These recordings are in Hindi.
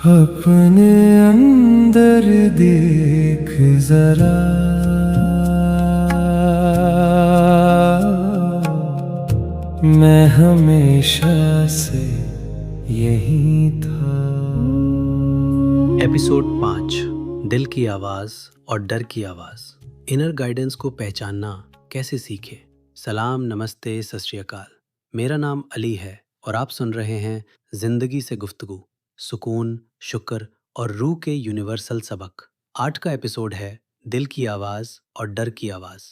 अपने अंदर देख जरा, मैं हमेशा से यही था। एपिसोड 5 दिल की आवाज़ और डर की आवाज़। इनर गाइडेंस को पहचानना कैसे सीखे। सलाम, नमस्ते, सत श्री अकाल। मेरा नाम अली है और आप सुन रहे हैं जिंदगी से गुफ्तगू, सुकून, शुक्र और रूह के यूनिवर्सल सबक। 8 का एपिसोड है दिल की आवाज़ और डर की आवाज़।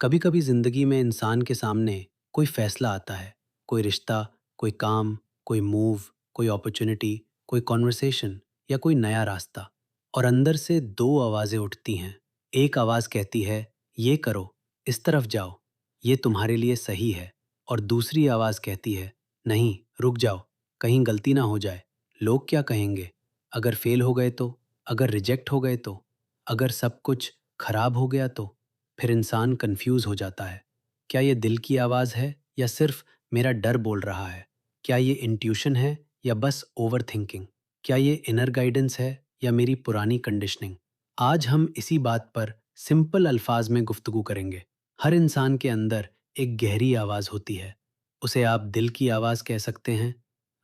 कभी कभी जिंदगी में इंसान के सामने कोई फैसला आता है, कोई रिश्ता, कोई काम, कोई मूव, कोई अपॉर्चुनिटी, कोई कॉन्वर्सेशन या कोई नया रास्ता, और अंदर से दो आवाजें उठती हैं। एक आवाज कहती है ये करो, इस तरफ जाओ, ये तुम्हारे लिए सही है। और दूसरी आवाज कहती है नहीं, रुक जाओ, कहीं गलती ना हो जाए, लोग क्या कहेंगे, अगर फेल हो गए तो, अगर रिजेक्ट हो गए तो, अगर सब कुछ खराब हो गया तो। फिर इंसान कंफ्यूज हो जाता है, क्या ये दिल की आवाज है या सिर्फ मेरा डर बोल रहा है? क्या ये इंट्यूशन है या बस ओवर थिंकिंग? क्या ये इनर गाइडेंस है या मेरी पुरानी कंडीशनिंग? आज हम इसी बात पर सिंपल अल्फाज में गुफ्तगू करेंगे। हर इंसान के अंदर एक गहरी आवाज होती है। उसे आप दिल की आवाज कह सकते हैं,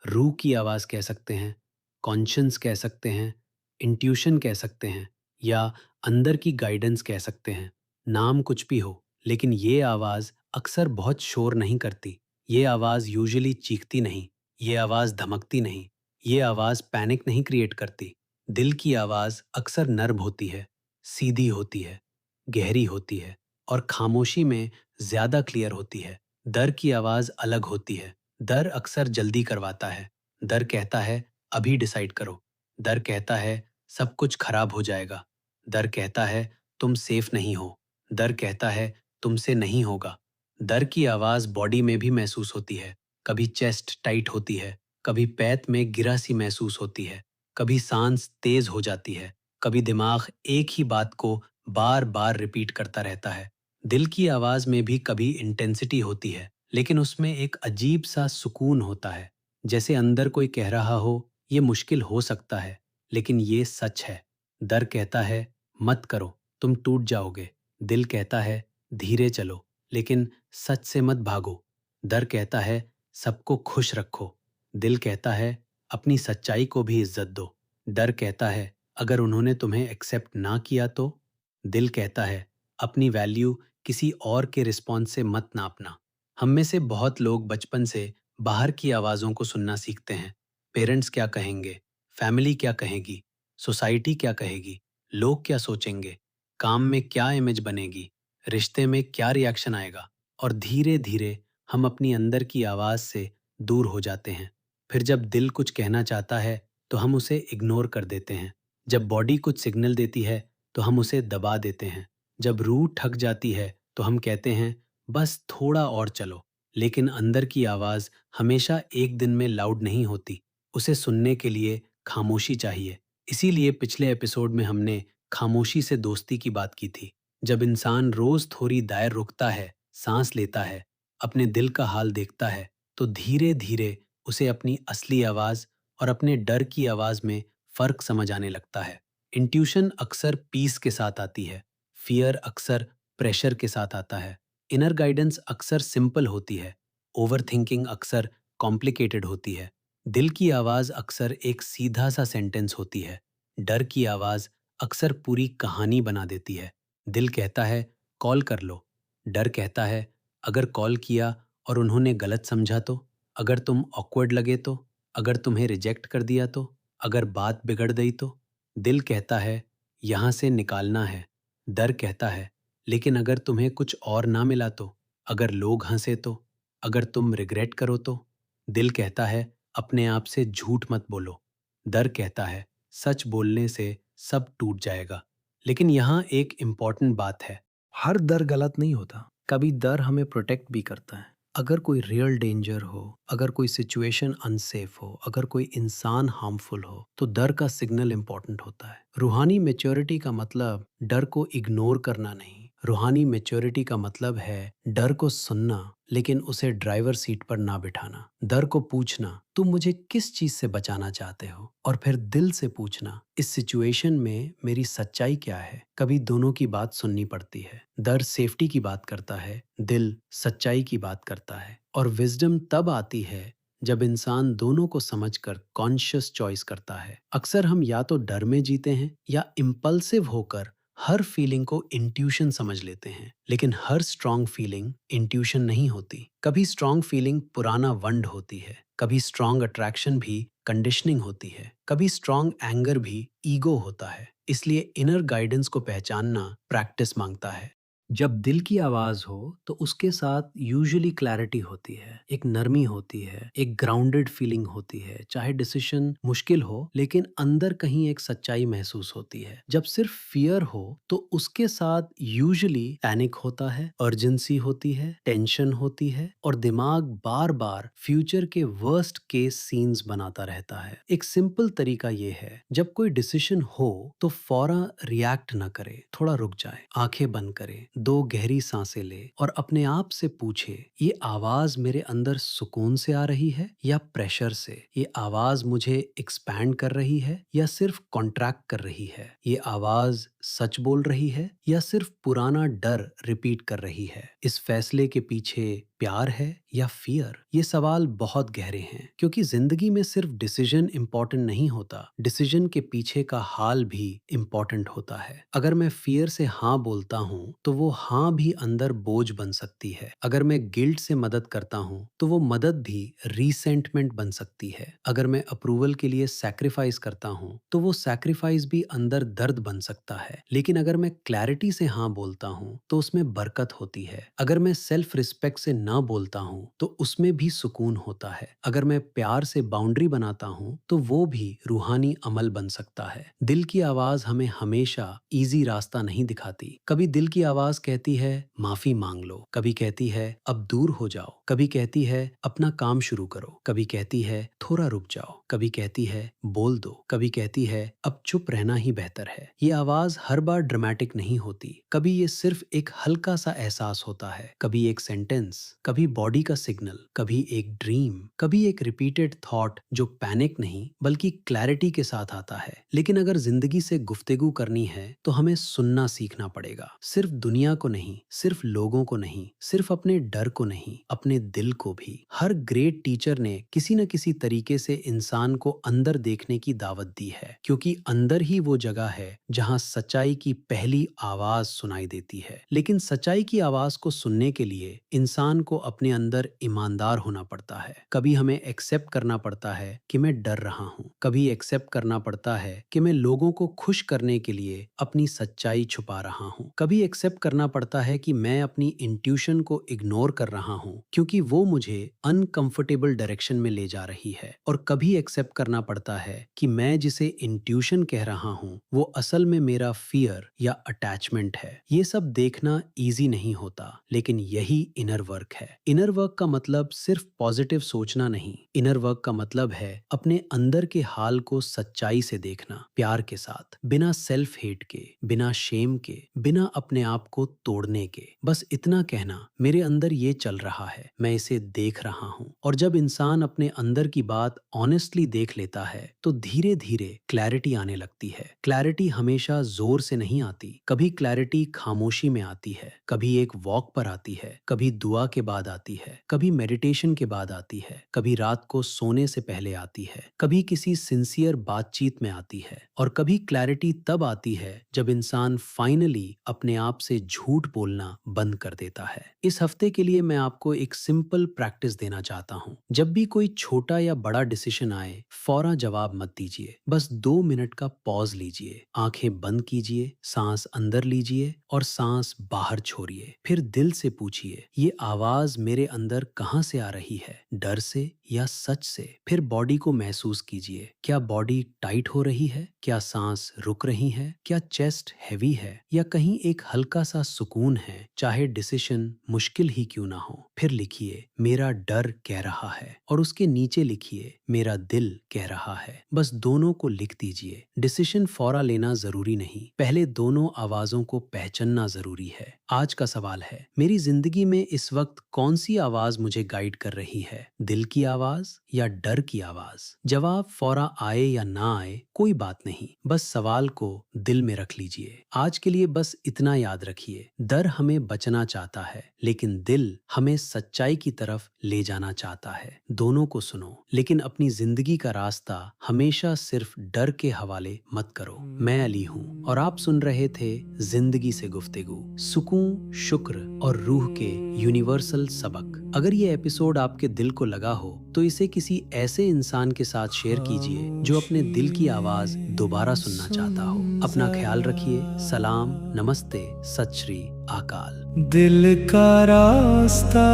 रूह की आवाज कह सकते हैं, कॉन्शियंस कह सकते हैं, इंट्यूशन कह सकते हैं, या अंदर की गाइडेंस कह सकते हैं। नाम कुछ भी हो, लेकिन ये आवाज अक्सर बहुत शोर नहीं करती। ये आवाज यूजुअली चीखती नहीं, ये आवाज धमकती नहीं, ये आवाज पैनिक नहीं क्रिएट करती। दिल की आवाज अक्सर नर्म होती है, सीधी होती है, गहरी होती है और खामोशी में ज्यादा क्लियर होती है। डर की आवाज अलग होती है। डर अक्सर जल्दी करवाता है। डर कहता है अभी डिसाइड करो। डर कहता है सब कुछ खराब हो जाएगा। डर कहता है तुम सेफ नहीं हो। डर कहता है तुमसे नहीं होगा। डर की आवाज बॉडी में भी महसूस होती है। कभी चेस्ट टाइट होती है, कभी पैत में गिरा सी महसूस होती है, कभी सांस तेज हो जाती है, कभी दिमाग एक ही बात को बार बार रिपीट करता रहता है। दिल की आवाज में भी कभी इंटेंसिटी होती है, लेकिन उसमें एक अजीब सा सुकून होता है, जैसे अंदर कोई कह रहा हो ये मुश्किल हो सकता है, लेकिन ये सच है। डर कहता है मत करो, तुम टूट जाओगे। दिल कहता है धीरे चलो, लेकिन सच से मत भागो। डर कहता है सबको खुश रखो। दिल कहता है अपनी सच्चाई को भी इज्जत दो। डर कहता है अगर उन्होंने तुम्हें एक्सेप्ट ना किया तो। दिल कहता है अपनी वैल्यू किसी और के रिस्पॉन्स से मत नापना। हम में से बहुत लोग बचपन से बाहर की आवाज़ों को सुनना सीखते हैं। पेरेंट्स क्या कहेंगे, फैमिली क्या कहेगी, सोसाइटी क्या कहेगी, लोग क्या सोचेंगे, काम में क्या इमेज बनेगी, रिश्ते में क्या रिएक्शन आएगा। और धीरे धीरे हम अपनी अंदर की आवाज़ से दूर हो जाते हैं। फिर जब दिल कुछ कहना चाहता है तो हम उसे इग्नोर कर देते हैं। जब बॉडी कुछ सिग्नल देती है तो हम उसे दबा देते हैं। जब रूह थक जाती है तो हम कहते हैं बस थोड़ा और चलो। लेकिन अंदर की आवाज़ हमेशा एक दिन में लाउड नहीं होती। उसे सुनने के लिए खामोशी चाहिए। इसीलिए पिछले एपिसोड में हमने खामोशी से दोस्ती की बात की थी। जब इंसान रोज थोड़ी देर रुकता है, सांस लेता है, अपने दिल का हाल देखता है, तो धीरे धीरे उसे अपनी असली आवाज और अपने डर की आवाज में फर्क समझ आने लगता है। इंट्यूशन अक्सर पीस के साथ आती है, फियर अक्सर प्रेशर के साथ आता है, इनर गाइडेंस अक्सर सिंपल होती है, ओवर थिंकिंग अक्सर कॉम्प्लिकेटेड होती है। दिल की आवाज अक्सर एक सीधा सा सेंटेंस होती है, डर की आवाज अक्सर पूरी कहानी बना देती है। दिल कहता है कॉल कर लो। डर कहता है अगर कॉल किया और उन्होंने गलत समझा तो, अगर तुम ऑकवर्ड लगे तो, अगर तुम्हें रिजेक्ट कर दिया तो, अगर बात बिगड़ गई तो। दिल कहता है यहाँ से निकालना है। डर कहता है लेकिन अगर तुम्हें कुछ और ना मिला तो, अगर लोग हंसे तो, अगर तुम रिग्रेट करो तो। दिल कहता है अपने आप से झूठ मत बोलो। डर कहता है सच बोलने से सब टूट जाएगा। लेकिन यहाँ एक इम्पॉर्टेंट बात है, हर डर गलत नहीं होता। कभी डर हमें प्रोटेक्ट भी करता है। अगर कोई रियल डेंजर हो, अगर कोई सिचुएशन अनसेफ हो, अगर कोई इंसान हार्मफुल हो, तो डर का सिग्नल इंपॉर्टेंट होता है। रूहानी मेच्योरिटी का मतलब डर को इग्नोर करना नहीं, रूहानी मैच्योरिटी का मतलब है डर को सुनना लेकिन उसे ड्राइवर सीट पर ना बिठाना। डर को पूछना, तुम मुझे किस चीज से बचाना चाहते हो? और फिर दिल से पूछना, इस सिचुएशन में मेरी सच्चाई क्या है? कभी दोनों की बात सुननी पड़ती है। डर सेफ्टी की बात करता है, दिल सच्चाई की बात करता है। और विजडम तब आती है जब इंसान दोनों को समझकर कॉन्शियस चॉइस करता है। अक्सर हम या तो डर में जीते हैं या इम्पल्सिव होकर हर फीलिंग को इंट्यूशन समझ लेते हैं। लेकिन हर स्ट्रॉन्ग फीलिंग इंट्यूशन नहीं होती। कभी स्ट्रॉन्ग फीलिंग पुराना वंड होती है, कभी स्ट्रॉन्ग अट्रैक्शन भी कंडीशनिंग होती है, कभी स्ट्रॉन्ग एंगर भी ईगो होता है। इसलिए इनर गाइडेंस को पहचानना प्रैक्टिस मांगता है। जब दिल की आवाज हो तो उसके साथ यूजुअली क्लैरिटी होती है, एक नरमी होती है, एक ग्राउंडेड फीलिंग होती है। चाहे डिसीजन मुश्किल हो लेकिन अंदर कहीं एक सच्चाई महसूस होती है। जब सिर्फ फियर हो तो उसके साथ यूजुअली पैनिक होता है, अर्जेंसी होती है, टेंशन होती है और दिमाग बार बार फ्यूचर के वर्स्ट केस सीन्स बनाता रहता है। एक सिंपल तरीका ये है, जब कोई डिसीजन हो तो फौरन रिएक्ट न करे, थोड़ा रुक जाए, आंखें बंद करे, 2 गहरी सांसें ले और अपने आप से पूछे, ये आवाज मेरे अंदर सुकून से आ रही है या प्रेशर से? ये आवाज मुझे एक्सपैंड कर रही है या सिर्फ कॉन्ट्रैक्ट कर रही है? ये आवाज सच बोल रही है या सिर्फ पुराना डर रिपीट कर रही है? इस फैसले के पीछे प्यार है या फियर? ये सवाल बहुत गहरे हैं क्योंकि जिंदगी में सिर्फ डिसीजन इंपॉर्टेंट नहीं होता, डिसीजन के पीछे का हाल भी इंपॉर्टेंट होता है। अगर मैं फियर से हाँ बोलता हूँ तो वो हाँ भी अंदर बोझ बन सकती है। अगर मैं गिल्ट से मदद करता हूँ तो वो मदद भी रीसेंटमेंट बन सकती है। अगर मैं अप्रूवल के लिए सैक्रिफाइस करता हूँ तो वो सैक्रिफाइस भी अंदर दर्द बन सकता है। लेकिन अगर मैं क्लैरिटी से हाँ बोलता हूँ तो उसमें बरकत होती है। अगर मैं सेल्फ रिस्पेक्ट से ना बोलता हूँ तो उसमें भी सुकून होता है। अगर मैं प्यार से बाउंड्री बनाता हूँ तो वो भी रूहानी अमल बन सकता है। दिल की आवाज हमें हमेशा इजी रास्ता नहीं दिखाती। कभी दिल की आवाज कहती है माफी मांग लो, कभी कहती है अब दूर हो जाओ, कभी कहती है अपना काम शुरू करो, कभी कहती है थोड़ा रुक जाओ, कभी कहती है बोल दो, कभी कहती है अब चुप रहना ही बेहतर है। ये आवाज हर बार ड्रामेटिक नहीं होती। कभी ये सिर्फ एक हल्का सा एहसास होता है, कभी एक सेंटेंस, कभी बॉडी का सिग्नल, कभी एक ड्रीम, कभी एक रिपीटेड थॉट जो पैनिक नहीं बल्कि क्लैरिटी के साथ आता है। लेकिन अगर जिंदगी से गुफ्तगू करनी है तो हमें सुनना सीखना पड़ेगा। सिर्फ दुनिया को नहीं, सिर्फ लोगों को नहीं, सिर्फ अपने डर को नहीं, अपने दिल को भी। हर ग्रेट टीचर ने किसी न किसी तरीके से इंसान को अंदर देखने की दावत दी है, क्योंकि अंदर ही वो जगह है जहां सच्चाई की पहली आवाज सुनाई देती है। लेकिन सच्चाई की आवाज को सुनने के लिए इंसान को अपने अंदर ईमानदार होना पड़ता है। कभी हमें एक्सेप्ट करना पड़ता है कि मैं डर रहा हूँ, कभी एक्सेप्ट करना पड़ता है कि मैं लोगों को खुश करने के लिए अपनी सच्चाई छुपा रहा हूँ, कभी एक्सेप्ट करना पड़ता है कि मैं अपनी इंट्यूशन को इग्नोर कर रहा हूँ क्योंकि वो मुझे अनकंफर्टेबल डायरेक्शन में ले जा रही है, और कभी एक्सेप्ट करना पड़ता है कि मैं जिसे इंट्यूशन कह रहा हूँ वो असल में मेरा फियर या अटैचमेंट है। ये सब देखना इजी नहीं होता, लेकिन यही इनर वर्क है। इनर वर्क का मतलब सिर्फ पॉजिटिव सोचना नहीं, इनर वर्क का मतलब है अपने अंदर के हाल को सच्चाई से देखना, प्यार के साथ, बिना सेल्फ हेट के, बिना शेम के, बिना अपने आप को तोड़ने के। बस इतना कहना, मेरे अंदर ये चल रहा है, मैं इसे देख रहा हूँ। और जब इंसान अपने अंदर की बात ऑनेस्टली देख लेता है तो धीरे धीरे क्लैरिटी आने लगती है। क्लैरिटी हमेशा जोर से नहीं आती, कभी क्लैरिटी खामोशी में आती है, कभी एक वॉक पर आती है, कभी दुआ के बाद आती है, कभी मेडिटेशन के बाद आती है, कभी रात को सोने से पहले आती है, कभी किसी सिंसियर बातचीत में आती है, और कभी क्लैरिटी तब आती है जब इंसान फाइनली अपने आप से झूठ बोलना बंद कर देता है। इस हफ्ते के लिए मैं आपको एक सिंपल प्रैक्टिस देना चाहता हूँ। जब भी कोई छोटा या बड़ा डिसीजन आए, फौरन जवाब मत दीजिए। बस 2 मिनट का पॉज लीजिए, आंखें बंद कीजिए, सांस अंदर लीजिए और सांस बाहर छोड़िए। फिर दिल से पूछिए, ये आवाज मेरे अंदर कहाँ से आ रही है, डर से या सच से? फिर बॉडी को महसूस कीजिए, क्या बॉडी टाइट हो रही है, क्या सांस रुक रही है, क्या चेस्ट हैवी है या कहीं एक हल्का सा सुकून है, चाहे डिसीजन मुश्किल ही क्यों ना हो। फिर लिखिए, मेरा डर कह रहा है, और उसके नीचे लिखिए, मेरा दिल कह रहा है। बस दोनों को लिख दीजिए। डिसीजन फौरा लेना जरूरी नहीं, पहले दोनों आवाजों को पहचानना जरूरी है। आज का सवाल है, मेरी जिंदगी में इस वक्त कौन सी आवाज मुझे गाइड कर रही है, दिल की आवाज या डर की आवाज? जवाब फौरा आए या ना आए कोई बात नहीं, बस सवाल को दिल में रख लीजिए। आज के लिए बस इतना याद रखिए, डर हमें बचना चाहता है लेकिन दिल हमें सच्चाई की तरफ ले जाना चाहता है। दोनों को सुनो, लेकिन अपनी जिंदगी का रास्ता हमेशा सिर्फ डर के हवाले मत करो। मैं अली हूँ और आप सुन रहे थे जिंदगी से गुफ्तगू, सुकून, शुक्र और रूह के यूनिवर्सल सबक। अगर ये एपिसोड आपके दिल को लगा हो तो इसे किसी ऐसे इंसान के साथ शेयर कीजिए जो अपने दिल की आवाज दोबारा सुनना चाहता हो। अपना ख्याल रखिए। सलाम, नमस्ते, सत श्री अकाल। दिल का रास्ता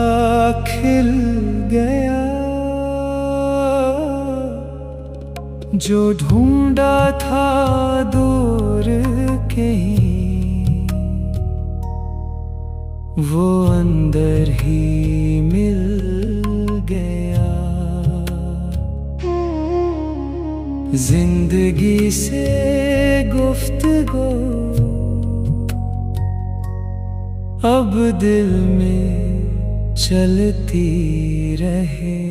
खिल गया, जो ढूंढा था दूर कहीं, वो अंदर ही मिल गया। जिंदगी से गुफ्तगू अब दिल में चलती रहे।